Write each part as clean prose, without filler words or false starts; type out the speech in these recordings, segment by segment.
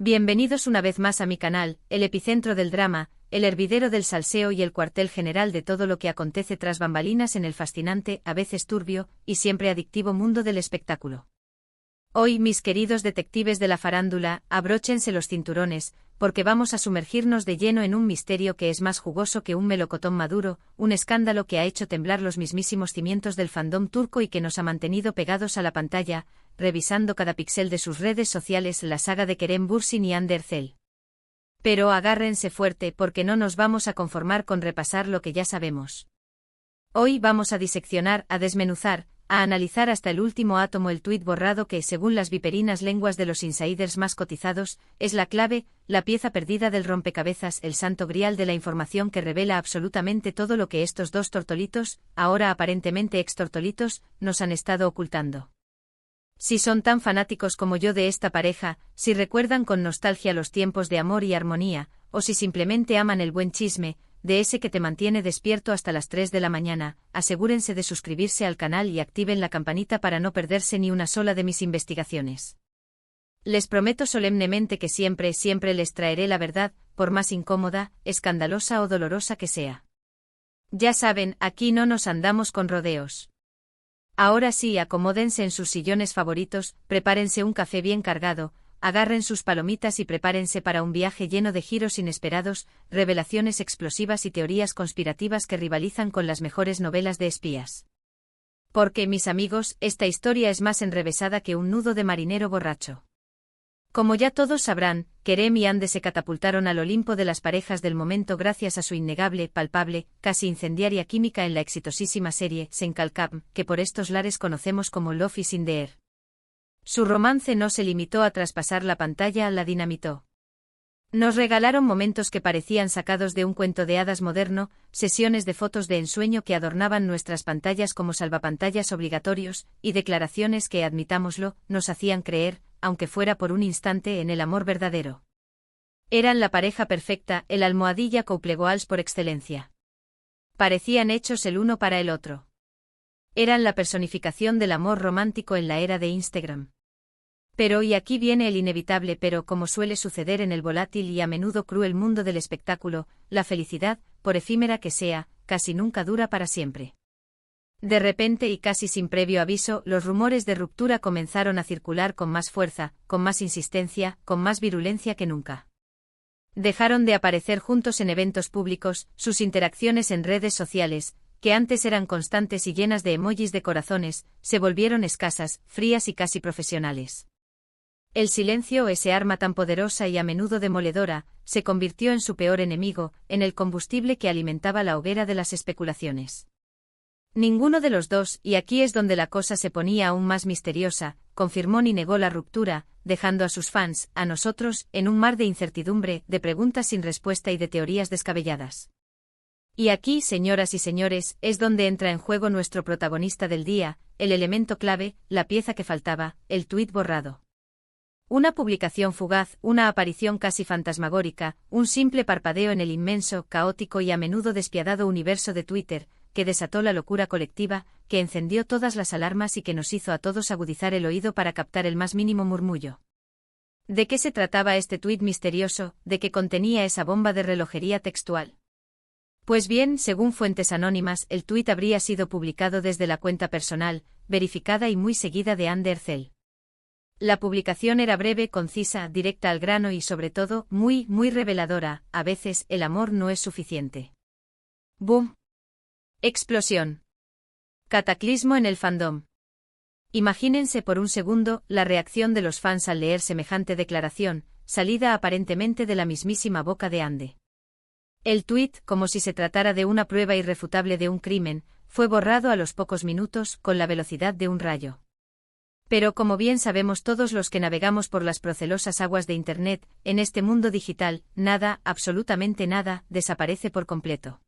Bienvenidos una vez más a mi canal, el epicentro del drama, el hervidero del salseo y el cuartel general de todo lo que acontece tras bambalinas en el fascinante, a veces turbio, y siempre adictivo mundo del espectáculo. Hoy, mis queridos detectives de la farándula, abróchense los cinturones, porque vamos a sumergirnos de lleno en un misterio que es más jugoso que un melocotón maduro, un escándalo que ha hecho temblar los mismísimos cimientos del fandom turco y que nos ha mantenido pegados a la pantalla, revisando cada píxel de sus redes sociales, la saga de Kerem Bürsin y Hande Erçel. Pero agárrense fuerte porque no nos vamos a conformar con repasar lo que ya sabemos. Hoy vamos a diseccionar, a desmenuzar, a analizar hasta el último átomo el tuit borrado que, según las viperinas lenguas de los insiders más cotizados, es la clave, la pieza perdida del rompecabezas, el santo grial de la información que revela absolutamente todo lo que estos dos tortolitos, ahora aparentemente ex-tortolitos, nos han estado ocultando. Si son tan fanáticos como yo de esta pareja, si recuerdan con nostalgia los tiempos de amor y armonía, o si simplemente aman el buen chisme, de ese que te mantiene despierto hasta las 3 de la mañana, asegúrense de suscribirse al canal y activen la campanita para no perderse ni una sola de mis investigaciones. Les prometo solemnemente que siempre les traeré la verdad, por más incómoda, escandalosa o dolorosa que sea. Ya saben, aquí no nos andamos con rodeos. Ahora sí, acomódense en sus sillones favoritos, prepárense un café bien cargado, agarren sus palomitas y prepárense para un viaje lleno de giros inesperados, revelaciones explosivas y teorías conspirativas que rivalizan con las mejores novelas de espías. Porque, mis amigos, esta historia es más enrevesada que un nudo de marinero borracho. Como ya todos sabrán, Kerem y Hande se catapultaron al Olimpo de las parejas del momento gracias a su innegable, palpable, casi incendiaria química en la exitosísima serie Senkalkam, que por estos lares conocemos como Love is in the Air. Su romance no se limitó a traspasar la pantalla, la dinamitó. Nos regalaron momentos que parecían sacados de un cuento de hadas moderno, sesiones de fotos de ensueño que adornaban nuestras pantallas como salvapantallas obligatorios, y declaraciones que, admitámoslo, nos hacían creer, aunque fuera por un instante, en el amor verdadero. Eran la pareja perfecta, el almohadilla couple goals por excelencia. Parecían hechos el uno para el otro. Eran la personificación del amor romántico en la era de Instagram. Pero y aquí viene el inevitable pero, como suele suceder en el volátil y a menudo cruel mundo del espectáculo, la felicidad, por efímera que sea, casi nunca dura para siempre. De repente y casi sin previo aviso, los rumores de ruptura comenzaron a circular con más fuerza, con más insistencia, con más virulencia que nunca. Dejaron de aparecer juntos en eventos públicos, sus interacciones en redes sociales, que antes eran constantes y llenas de emojis de corazones, se volvieron escasas, frías y casi profesionales. El silencio, ese arma tan poderosa y a menudo demoledora, se convirtió en su peor enemigo, en el combustible que alimentaba la hoguera de las especulaciones. Ninguno de los dos, y aquí es donde la cosa se ponía aún más misteriosa, confirmó ni negó la ruptura, dejando a sus fans, a nosotros, en un mar de incertidumbre, de preguntas sin respuesta y de teorías descabelladas. Y aquí, señoras y señores, es donde entra en juego nuestro protagonista del día, el elemento clave, la pieza que faltaba, el tuit borrado. Una publicación fugaz, una aparición casi fantasmagórica, un simple parpadeo en el inmenso, caótico y a menudo despiadado universo de Twitter, que desató la locura colectiva, que encendió todas las alarmas y que nos hizo a todos agudizar el oído para captar el más mínimo murmullo. ¿De qué se trataba este tuit misterioso, de qué contenía esa bomba de relojería textual? Pues bien, según fuentes anónimas, el tuit habría sido publicado desde la cuenta personal, verificada y muy seguida de Hande Erçel. La publicación era breve, concisa, directa al grano y sobre todo, muy reveladora. A veces, el amor no es suficiente. ¡Boom! Explosión. Cataclismo en el fandom. Imagínense por un segundo la reacción de los fans al leer semejante declaración, salida aparentemente de la mismísima boca de Hande. El tuit, como si se tratara de una prueba irrefutable de un crimen, fue borrado a los pocos minutos, con la velocidad de un rayo. Pero como bien sabemos todos los que navegamos por las procelosas aguas de Internet, en este mundo digital, nada, absolutamente nada, desaparece por completo.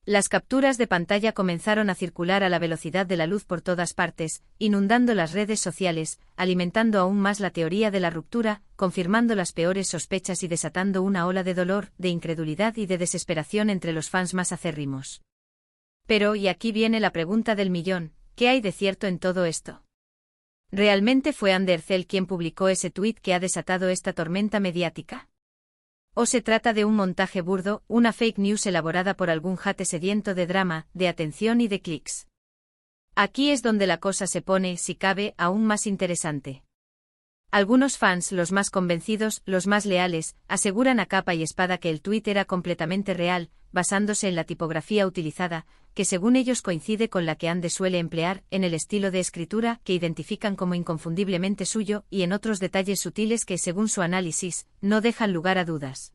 Las capturas de pantalla comenzaron a circular a la velocidad de la luz por todas partes, inundando las redes sociales, alimentando aún más la teoría de la ruptura, confirmando las peores sospechas y desatando una ola de dolor, de incredulidad y de desesperación entre los fans más acérrimos. Pero, y aquí viene la pregunta del millón, ¿qué hay de cierto en todo esto? ¿Realmente fue Andercel quien publicó ese tuit que ha desatado esta tormenta mediática? ¿O se trata de un montaje burdo, una fake news elaborada por algún jate sediento de drama, de atención y de clics? Aquí es donde la cosa se pone, si cabe, aún más interesante. Algunos fans, los más convencidos, los más leales, aseguran a capa y espada que el tuit era completamente real, basándose en la tipografía utilizada, que según ellos coincide con la que Ande suele emplear, en el estilo de escritura que identifican como inconfundiblemente suyo y en otros detalles sutiles que, según su análisis, no dejan lugar a dudas.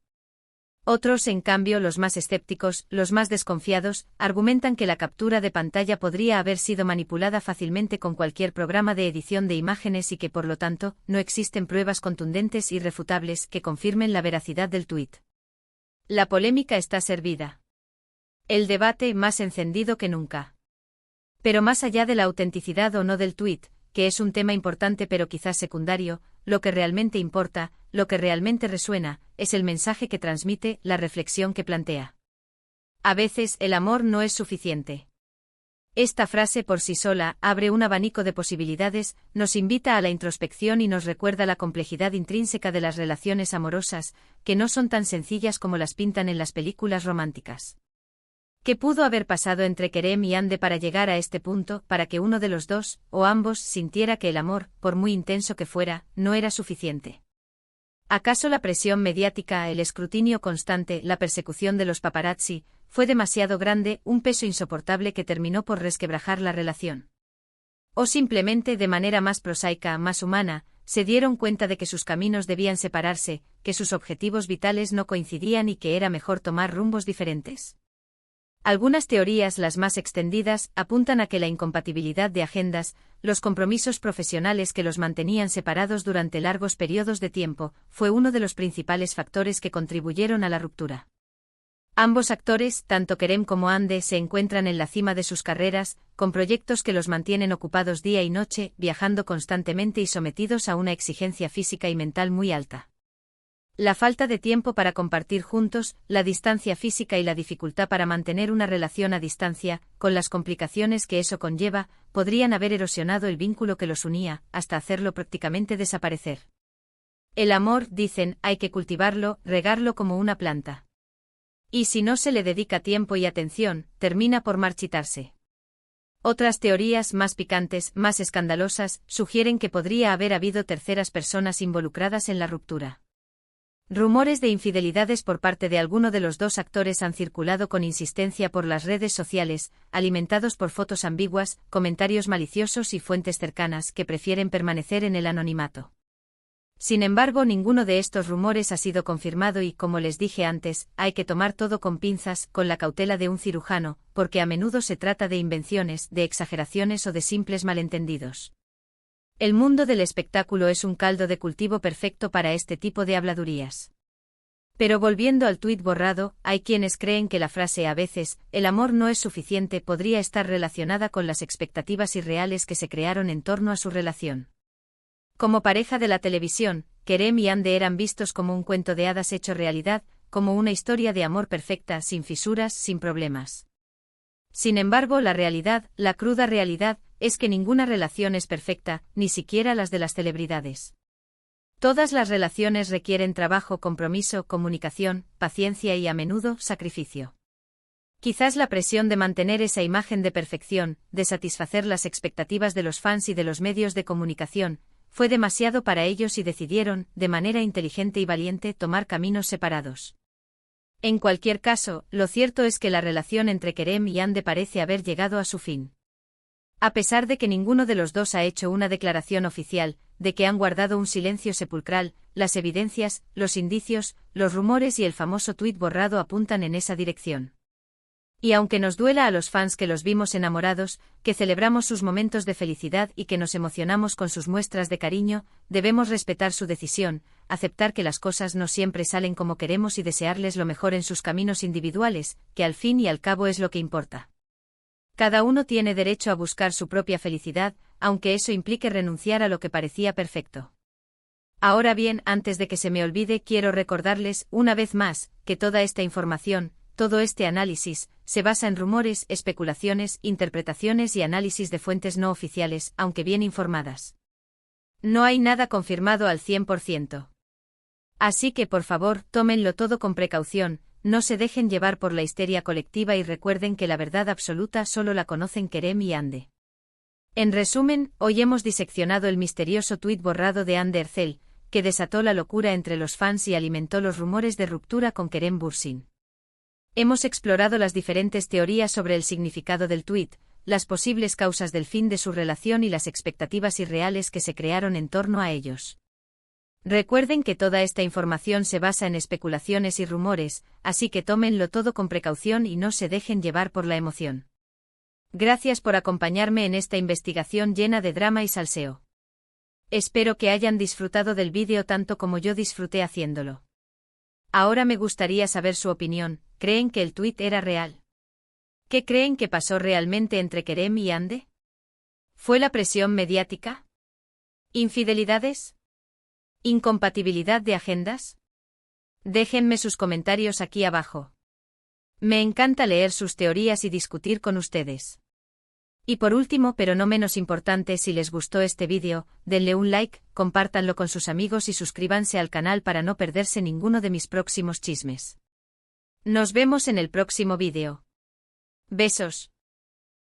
Otros, en cambio, los más escépticos, los más desconfiados, argumentan que la captura de pantalla podría haber sido manipulada fácilmente con cualquier programa de edición de imágenes y que, por lo tanto, no existen pruebas contundentes e irrefutables que confirmen la veracidad del tuit. La polémica está servida. El debate más encendido que nunca. Pero más allá de la autenticidad o no del tuit, que es un tema importante pero quizás secundario, lo que realmente importa, lo que realmente resuena, es el mensaje que transmite, la reflexión que plantea. A veces el amor no es suficiente. Esta frase por sí sola abre un abanico de posibilidades, nos invita a la introspección y nos recuerda la complejidad intrínseca de las relaciones amorosas, que no son tan sencillas como las pintan en las películas románticas. ¿Qué pudo haber pasado entre Kerem y Ande para llegar a este punto, para que uno de los dos, o ambos, sintiera que el amor, por muy intenso que fuera, no era suficiente? ¿Acaso la presión mediática, el escrutinio constante, la persecución de los paparazzi, fue demasiado grande, un peso insoportable que terminó por resquebrajar la relación? ¿O simplemente, de manera más prosaica, más humana, se dieron cuenta de que sus caminos debían separarse, que sus objetivos vitales no coincidían y que era mejor tomar rumbos diferentes? Algunas teorías, las más extendidas, apuntan a que la incompatibilidad de agendas, los compromisos profesionales que los mantenían separados durante largos periodos de tiempo, fue uno de los principales factores que contribuyeron a la ruptura. Ambos actores, tanto Kerem como Ande, se encuentran en la cima de sus carreras, con proyectos que los mantienen ocupados día y noche, viajando constantemente y sometidos a una exigencia física y mental muy alta. La falta de tiempo para compartir juntos, la distancia física y la dificultad para mantener una relación a distancia, con las complicaciones que eso conlleva, podrían haber erosionado el vínculo que los unía, hasta hacerlo prácticamente desaparecer. El amor, dicen, hay que cultivarlo, regarlo como una planta. Y si no se le dedica tiempo y atención, termina por marchitarse. Otras teorías, más picantes, más escandalosas, sugieren que podría haber habido terceras personas involucradas en la ruptura. Rumores de infidelidades por parte de alguno de los dos actores han circulado con insistencia por las redes sociales, alimentados por fotos ambiguas, comentarios maliciosos y fuentes cercanas que prefieren permanecer en el anonimato. Sin embargo, ninguno de estos rumores ha sido confirmado y, como les dije antes, hay que tomar todo con pinzas, con la cautela de un cirujano, porque a menudo se trata de invenciones, de exageraciones o de simples malentendidos. El mundo del espectáculo es un caldo de cultivo perfecto para este tipo de habladurías. Pero volviendo al tuit borrado, hay quienes creen que la frase a veces, el amor no es suficiente, podría estar relacionada con las expectativas irreales que se crearon en torno a su relación. Como pareja de la televisión, Kerem y Ande eran vistos como un cuento de hadas hecho realidad, como una historia de amor perfecta, sin fisuras, sin problemas. Sin embargo, la realidad, la cruda realidad, es que ninguna relación es perfecta, ni siquiera las de las celebridades. Todas las relaciones requieren trabajo, compromiso, comunicación, paciencia y a menudo sacrificio. Quizás la presión de mantener esa imagen de perfección, de satisfacer las expectativas de los fans y de los medios de comunicación, fue demasiado para ellos y decidieron, de manera inteligente y valiente, tomar caminos separados. En cualquier caso, lo cierto es que la relación entre Kerem y Ande parece haber llegado a su fin. A pesar de que ninguno de los dos ha hecho una declaración oficial, de que han guardado un silencio sepulcral, las evidencias, los indicios, los rumores y el famoso tuit borrado apuntan en esa dirección. Y aunque nos duela a los fans que los vimos enamorados, que celebramos sus momentos de felicidad y que nos emocionamos con sus muestras de cariño, debemos respetar su decisión, aceptar que las cosas no siempre salen como queremos y desearles lo mejor en sus caminos individuales, que al fin y al cabo es lo que importa. Cada uno tiene derecho a buscar su propia felicidad, aunque eso implique renunciar a lo que parecía perfecto. Ahora bien, antes de que se me olvide, quiero recordarles, una vez más, que toda esta información, todo este análisis, se basa en rumores, especulaciones, interpretaciones y análisis de fuentes no oficiales, aunque bien informadas. No hay nada confirmado al 100%. Así que por favor, tómenlo todo con precaución, no se dejen llevar por la histeria colectiva y recuerden que la verdad absoluta solo la conocen Kerem y Ande. En resumen, hoy hemos diseccionado el misterioso tuit borrado de Ande Ercel, que desató la locura entre los fans y alimentó los rumores de ruptura con Kerem Bürsin. Hemos explorado las diferentes teorías sobre el significado del tuit, las posibles causas del fin de su relación y las expectativas irreales que se crearon en torno a ellos. Recuerden que toda esta información se basa en especulaciones y rumores, así que tómenlo todo con precaución y no se dejen llevar por la emoción. Gracias por acompañarme en esta investigación llena de drama y salseo. Espero que hayan disfrutado del vídeo tanto como yo disfruté haciéndolo. Ahora me gustaría saber su opinión, ¿creen que el tuit era real? ¿Qué creen que pasó realmente entre Kerem y Ande? ¿Fue la presión mediática? ¿Infidelidades? ¿Incompatibilidad de agendas? Déjenme sus comentarios aquí abajo. Me encanta leer sus teorías y discutir con ustedes. Y por último, pero no menos importante, si les gustó este vídeo, denle un like, compártanlo con sus amigos y suscríbanse al canal para no perderse ninguno de mis próximos chismes. Nos vemos en el próximo vídeo. Besos.